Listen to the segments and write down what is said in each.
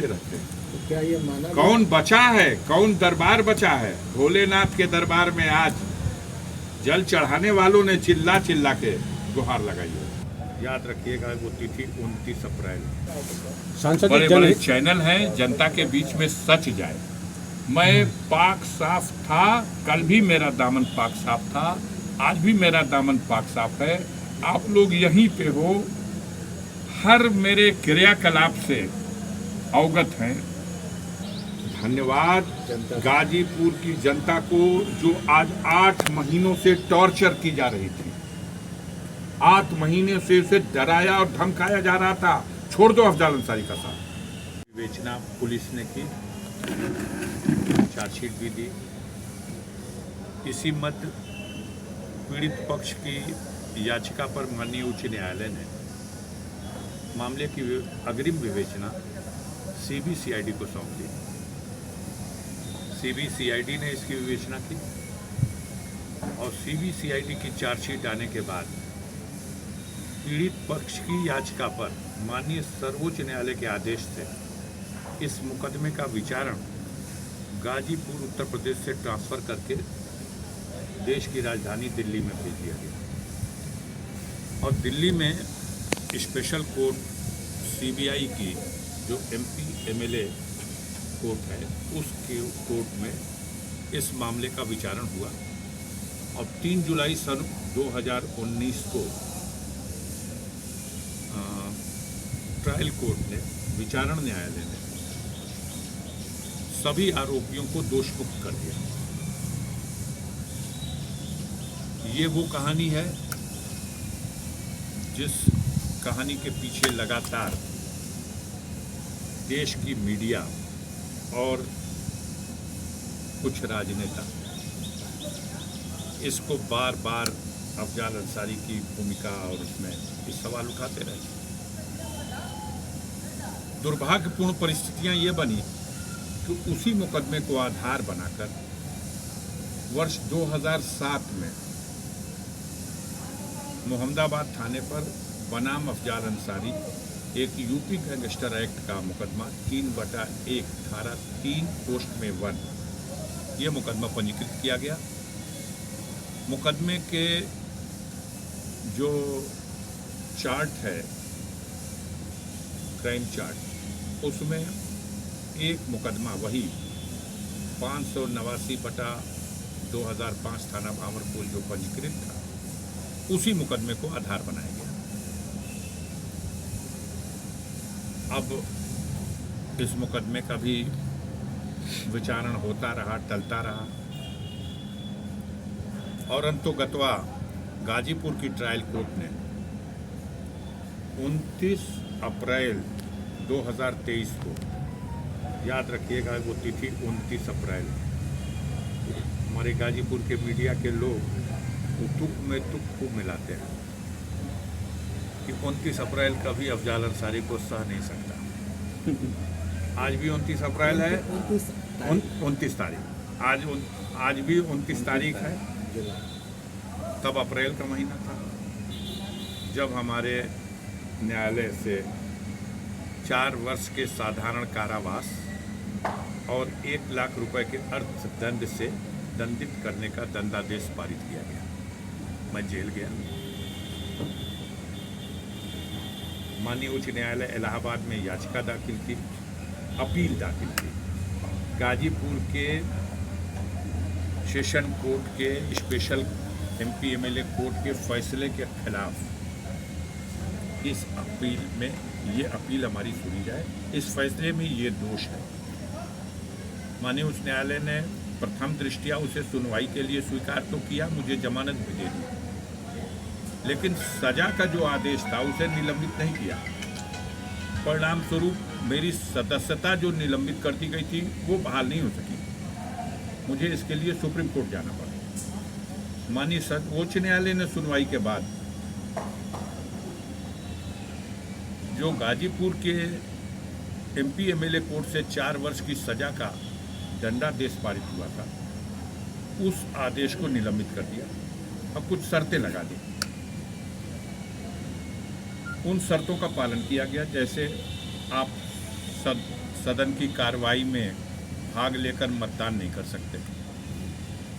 रहते हैं। तो क्या ये माना कौन बचा है, कौन दरबार बचा है? भोलेनाथ के दरबार में आज जल चढ़ाने वालों ने चिल्ला चिल्ला के गुहार लगाई है। याद रखिएगा वो तिथि 29 अप्रैल। सांसद बड़े बड़े चैनल हैं, जनता के बीच में सच जाए। मैं पाक साफ था, कल भी मेरा दामन पाक साफ था, आज भी मेरा दामन पाक साफ है। आप लोग यहीं पे हो, हर मेरे क्रियाकलाप से अवगत हैं। धन्यवाद गाजीपुर की जनता को जो आज 8 महीनों से टॉर्चर की जा रही थी। 8 महीने से उसे डराया और धमकाया जा रहा था। छोड़ दो अफजाल अंसारी का साथ। विवेचना पुलिस ने की, चार्जशीट भी दी। इसी मध्य पीड़ित पक्ष की याचिका पर माननीय उच्च न्यायालय ने मामले की अग्रिम विवेचना सीबीसीआईडी को सौंप दी। सीबीसीआईडी ने इसकी विवेचना की और सीबीसीआईडी की चार्जशीट आने के बाद पीड़ित पक्ष की याचिका पर माननीय सर्वोच्च न्यायालय के आदेश से इस मुकदमे का विचारण गाजीपुर उत्तर प्रदेश से ट्रांसफर करके देश की राजधानी दिल्ली में भेज दिया गया। और दिल्ली में स्पेशल कोर्ट सीबीआई की जो एमपी एमएलए कोर्ट है, उसके कोर्ट में इस मामले का विचारण हुआ और 3 जुलाई सन 2019 को ट्रायल कोर्ट ने, विचारण न्यायालय ने सभी आरोपियों को दोषमुक्त कर दिया। ये वो कहानी है जिस कहानी के पीछे लगातार देश की मीडिया और कुछ राजनेता इसको बार बार अफजाल अंसारी की भूमिका और इसमें इस सवाल उठाते रहे। दुर्भाग्यपूर्ण परिस्थितियां ये बनी कि उसी मुकदमे को आधार बनाकर वर्ष 2007 में मोहम्मदाबाद थाने पर बनाम अफजाल अंसारी एक यूपी गैंगस्टर एक्ट का मुकदमा 3/1 धारा 3 पोस्ट में 1 ये मुकदमा पंजीकृत किया गया। मुकदमे के जो चार्ट है, क्राइम चार्ट, उसमें एक मुकदमा वही 589/2005 थाना भावरपुर जो पंजीकृत था, उसी मुकदमे को आधार बनाया गया। अब इस मुकदमे का भी विचारण होता रहा, टलता रहा और अंतोगत्वा गाजीपुर की ट्रायल कोर्ट ने 29 अप्रैल 2023 को, याद रखिएगा वो तिथि 29 अप्रैल, हमारे गाजीपुर के मीडिया के लोग तुक में तुक खूब मिलाते हैं कि 29 अप्रैल कभी अफजाल अंसारी को सह नहीं सकता। आज भी 29 अप्रैल है, 29 तारीख, आज भी 29 तारीख है। तब अप्रैल का महीना था जब हमारे न्यायालय से 4 वर्ष के साधारण कारावास और 1 लाख रुपए के अर्थदंड से दंडित करने का दंडादेश पारित किया गया। मैं जेल गया। माननीय उच्च न्यायालय इलाहाबाद में याचिका दाखिल की, अपील दाखिल की। गाजीपुर के सेशन कोर्ट के स्पेशल एमपी एमएलए कोर्ट के फैसले के खिलाफ इस अपील में, ये अपील हमारी सुनी जाए। इस फैसले में ये दोष है। माननीय उच्च न्यायालय ने प्रथम दृष्टया उसे सुनवाई के लिए स्वीकार तो किया, मुझे जमानत भी दे दी, लेकिन सजा का जो आदेश था उसे निलंबित नहीं किया। परिणाम स्वरूप मेरी सदस्यता जो निलंबित कर दी गई थी वो बहाल नहीं हो सकी। मुझे इसके लिए सुप्रीम कोर्ट जाना पड़ा। माननीय सर्वोच्च न्यायालय ने सुनवाई के बाद जो गाजीपुर के एमपी एमएलए कोर्ट से 4 वर्ष की सजा का दंडादेश पारित हुआ था, उस आदेश को निलंबित कर दिया और कुछ शर्तें लगा दी। उन शर्तों का पालन किया गया, जैसे आप सदन की कार्रवाई में भाग लेकर मतदान नहीं कर सकते,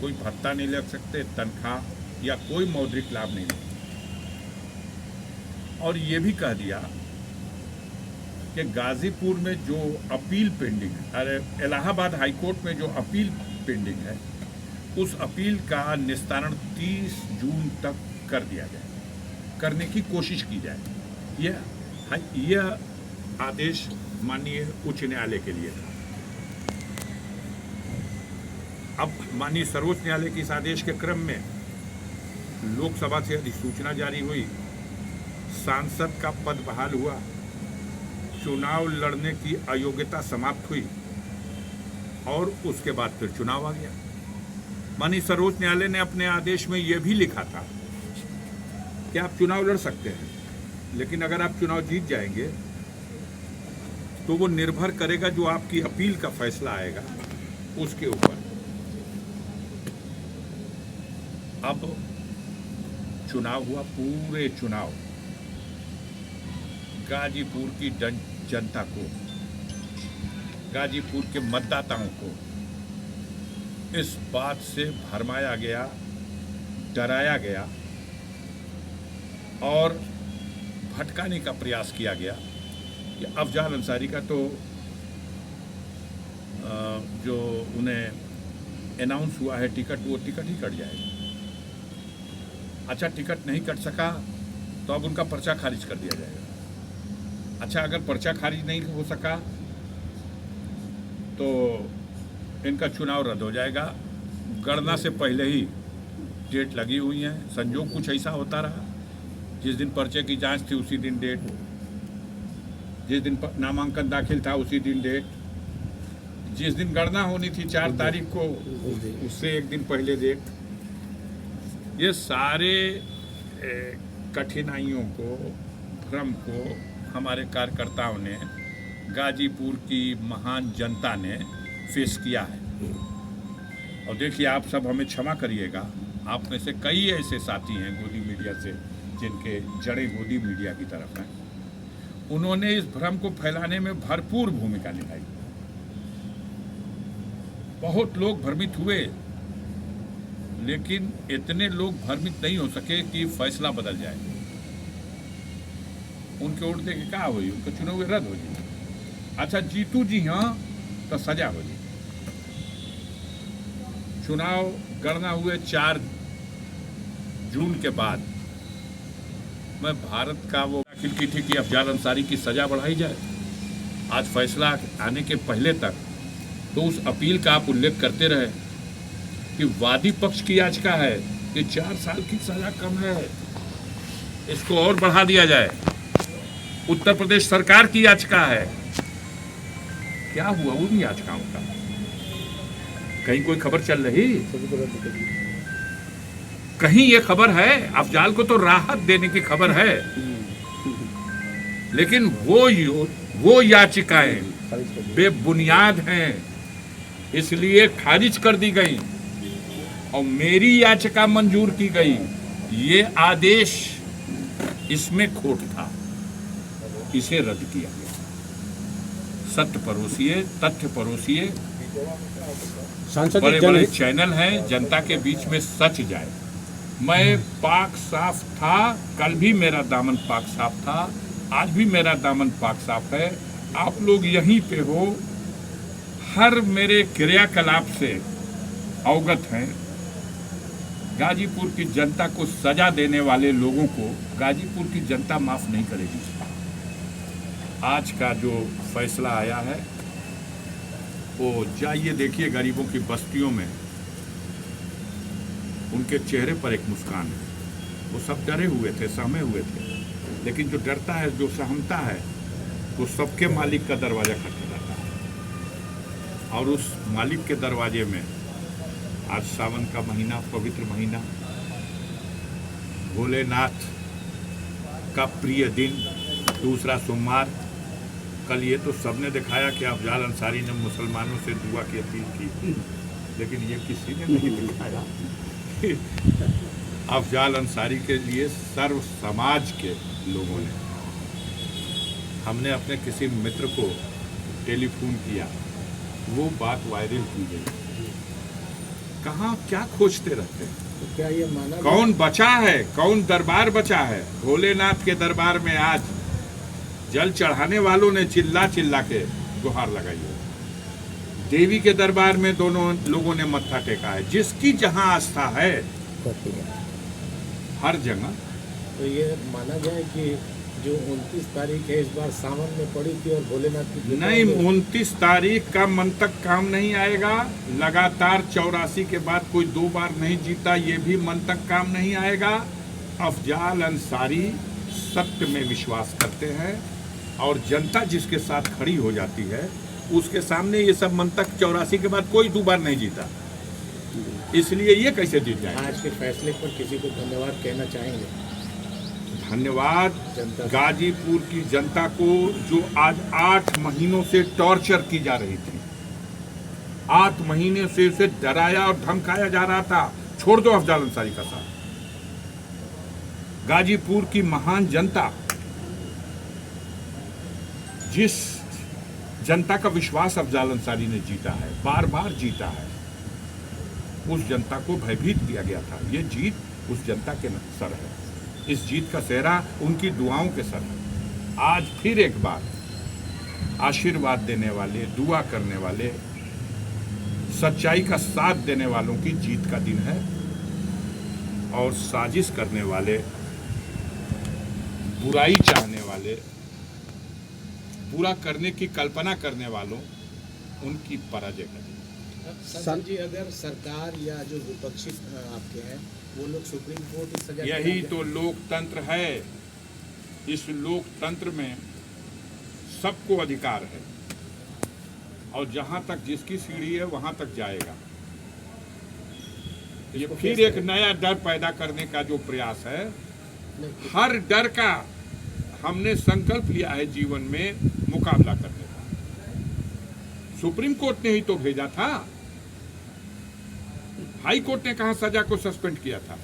कोई भत्ता नहीं ले सकते, तनख्वाह या कोई मौद्रिक लाभ नहीं ले। और ये भी कह दिया कि गाजीपुर में जो अपील पेंडिंग है, अरे इलाहाबाद हाईकोर्ट में जो अपील पेंडिंग है, उस अपील का निस्तारण 30 जून तक कर दिया जाए, करने की कोशिश की जाए। यह आदेश माननीय उच्च न्यायालय के लिए था। अब माननीय सर्वोच्च न्यायालय के इस आदेश के क्रम में लोकसभा से अधिसूचना जारी हुई, सांसद का पद बहाल हुआ, चुनाव लड़ने की अयोग्यता समाप्त हुई और उसके बाद फिर चुनाव आ गया। माननीय सर्वोच्च न्यायालय ने अपने आदेश में यह भी लिखा था कि आप चुनाव लड़ सकते हैं, लेकिन अगर आप चुनाव जीत जाएंगे तो वो निर्भर करेगा जो आपकी अपील का फैसला आएगा उसके ऊपर। अब चुनाव हुआ, पूरे चुनाव गाजीपुर की जनता को, गाजीपुर के मतदाताओं को इस बात से भरमाया गया, डराया गया और भटकाने का प्रयास किया गया कि अफजाल अंसारी का तो जो उन्हें अनाउंस हुआ है टिकट, वो टिकट ही कट जाएगा। अच्छा, टिकट नहीं कट सका तो अब उनका पर्चा खारिज कर दिया जाएगा। अच्छा, अगर पर्चा खारिज नहीं हो सका तो इनका चुनाव रद्द हो जाएगा। गणना से पहले ही डेट लगी हुई है। संजोग कुछ ऐसा होता रहा, जिस दिन पर्चे की जांच थी उसी दिन डेट, जिस दिन नामांकन दाखिल था उसी दिन डेट, जिस दिन गणना होनी थी 4 तारीख को उससे एक दिन पहले डेट। ये सारे कठिनाइयों को, भ्रम को हमारे कार्यकर्ताओं ने, गाजीपुर की महान जनता ने फेस किया है। और देखिए, आप सब हमें क्षमा करिएगा, आप में से कई ऐसे साथी हैं गोदी मीडिया से जिनके जड़ें गोदी मीडिया की तरफ हैं। उन्होंने इस भ्रम को फैलाने में भरपूर भूमिका निभाई। बहुत लोग भ्रमित हुए, लेकिन इतने लोग भ्रमित नहीं हो सके कि फैसला बदल जाए। उनके वोट दे के क्या हुई, उनका चुनाव रद्द हो जाए। अच्छा, जीतू जी हाँ तो सजा हो जाए। चुनाव गणना हुए 4 जून के बाद मैं भारत का वो दाखिल की थी कि अफजाल अंसारी की सजा बढ़ाई जाए। आज फैसला आने के पहले तक तो उस अपील का आप उल्लेख करते रहे कि वादी पक्ष की याचिका है कि 4 साल की सजा कम है, इसको और बढ़ा दिया जाए। उत्तर प्रदेश सरकार की याचिका है। क्या हुआ उन याचिकाओं का? कहीं कोई खबर चल रही? कहीं ये खबर है? अफजाल को तो राहत देने की खबर है, लेकिन वो याचिकाएं बेबुनियाद हैं, इसलिए खारिज कर दी गई और मेरी याचिका मंजूर की गई। ये आदेश, इसमें खोट था, इसे रद्द किया गया। सत्य परोसिए, तथ्य परोसिए। बड़े बड़े चैनल हैं, जनता के बीच में सच जाए। मैं पाक साफ था, कल भी मेरा दामन पाक साफ था, आज भी मेरा दामन पाक साफ है। आप लोग यहीं पे हो, हर मेरे क्रियाकलाप से अवगत हैं। गाजीपुर की जनता को सजा देने वाले लोगों को गाजीपुर की जनता माफ नहीं करेगी। आज का जो फैसला आया है वो जाइए देखिए गरीबों की बस्तियों में, उनके चेहरे पर एक मुस्कान है। वो सब डरे हुए थे, सहमे हुए थे, लेकिन जो डरता है, जो सहमता है, वो सबके मालिक का दरवाजा खटखटाता है। और उस मालिक के दरवाजे में आज सावन का महीना, पवित्र महीना, भोलेनाथ का प्रिय दिन, दूसरा सोमवार। कल ये तो सबने दिखाया कि अफजाल अंसारी ने मुसलमानों से दुआ की अपील की, लेकिन ये किसी ने नहीं दिखाया। अफजाल अंसारी के लिए सर्व समाज के लोगों ने, हमने अपने किसी मित्र को टेलीफोन किया, वो बात वायरल की गई। कहाँ क्या खोजते रहते हैं? तो क्या ये माना कौन बचा है, कौन दरबार बचा है? भोलेनाथ के दरबार में आज जल चढ़ाने वालों ने चिल्ला चिल्ला के गुहार लगाई है। देवी के दरबार में दोनों लोगों ने मत्था टेका है। जिसकी जहां आस्था है करती है? हर जगह। तो ये माना जाए कि जो 29 तारीख है इस बार सावन में पड़ी थी और भोलेनाथ की कृपा नहीं, में- 29 तारीख का मन तक काम नहीं आएगा। लगातार 84 के बाद कोई 2 बार नहीं जीता, ये भी मन तक काम नहीं आएगा। अफजाल अंसारी सत्य में विश्वास करते हैं और जनता जिसके साथ खड़ी हो जाती है उसके सामने ये सब मन तक 84 के बाद कोई 2 बार नहीं जीता, इसलिए ये कैसे जीत जाएगा? आज के फैसले पर किसी को धन्यवाद कहना चाहेंगे? धन्यवाद जनता से। गाजीपुर की जनता को जो आज 8 महीनों से टॉर्चर की जा रही थी। 8 महीने से उसे डराया और धमकाया जा रहा था। छोड़ दो अफजाल अंसारी का साथ। गाजीपुर की महान जनता, जिस जनता का विश्वास अफजाल अंसारी ने जीता है, बार बार जीता है, उस जनता को भयभीत किया गया था। ये जीत उस जनता के सर है। इस जीत का सेहरा उनकी दुआओं के सर है। आज फिर एक बार आशीर्वाद देने वाले, दुआ करने वाले, सच्चाई का साथ देने वालों की जीत का दिन है और साजिश करने वाले, बुराई चाहने वाले, बुरा करने की कल्पना करने वालों, उनकी पराजय का दिन। संजय जी, अगर सरकार या जो विपक्षी आपके हैं वो लोग सुप्रीम कोर्ट इस सजा यही तो लोकतंत्र है। इस लोकतंत्र में सबको अधिकार है और जहां तक जिसकी सीढ़ी है वहां तक जाएगा। ये इसको फिर कैसे एक नया डर पैदा करने का जो प्रयास है, नहीं, हर डर का हमने संकल्प लिया है जीवन में मुकाबला करने का। सुप्रीम कोर्ट ने ही तो भेजा था। हाई कोर्ट ने कहा सजा को सस्पेंड किया था।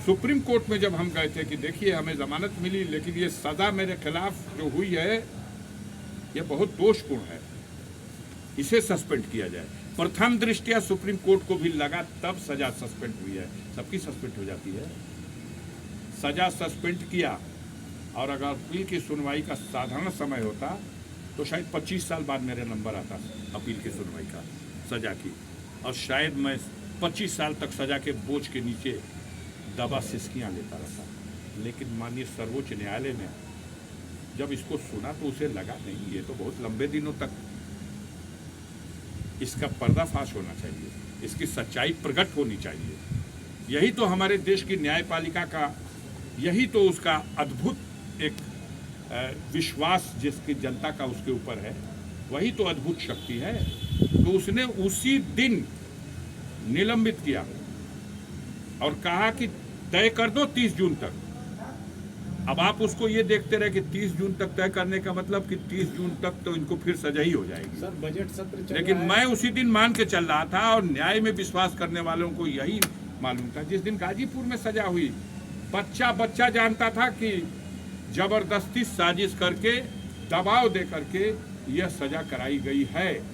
सुप्रीम कोर्ट में जब हम गए थे कि देखिए हमें जमानत मिली, लेकिन ये सजा मेरे खिलाफ जो हुई है ये बहुत दोषपूर्ण है, इसे सस्पेंड किया जाए। प्रथम दृष्टया सुप्रीम कोर्ट को भी लगा, तब सजा सस्पेंड हुई है। सबकी सस्पेंड हो जाती है। सजा सस्पेंड किया और अगर अपील की सुनवाई का साधारण समय होता तो शायद 25 साल बाद मेरे नंबर आता अपील की सुनवाई का, सजा की, और शायद मैं 25 साल तक सजा के बोझ के नीचे दबा सिसकियाँ लेता रहता। लेकिन माननीय सर्वोच्च न्यायालय ने जब इसको सुना तो उसे लगा नहीं, ये तो बहुत लंबे दिनों तक इसका पर्दाफाश होना चाहिए, इसकी सच्चाई प्रकट होनी चाहिए। यही तो हमारे देश की न्यायपालिका का, यही तो उसका अद्भुत एक विश्वास जिसकी जनता का उसके ऊपर है, वही तो अद्भुत शक्ति है। तो उसने उसी दिन निलंबित किया और कहा कि तय कर दो 30 जून तक। अब आप उसको ये देखते रहे कि 30 जून तक तय करने का मतलब कि 30 जून तक तो इनको फिर सजा ही हो जाएगी। सर बजट सत्र चल लेकिन रहा है। मैं उसी दिन मान के चल रहा था और न्याय में विश्वास करने वालों को यही मालूम था। जिस दिन गाजीपुर में सजा हुई, बच्चा बच्चा जानता था कि जबरदस्ती साजिश करके, दबाव दे करके यह सजा कराई गई है।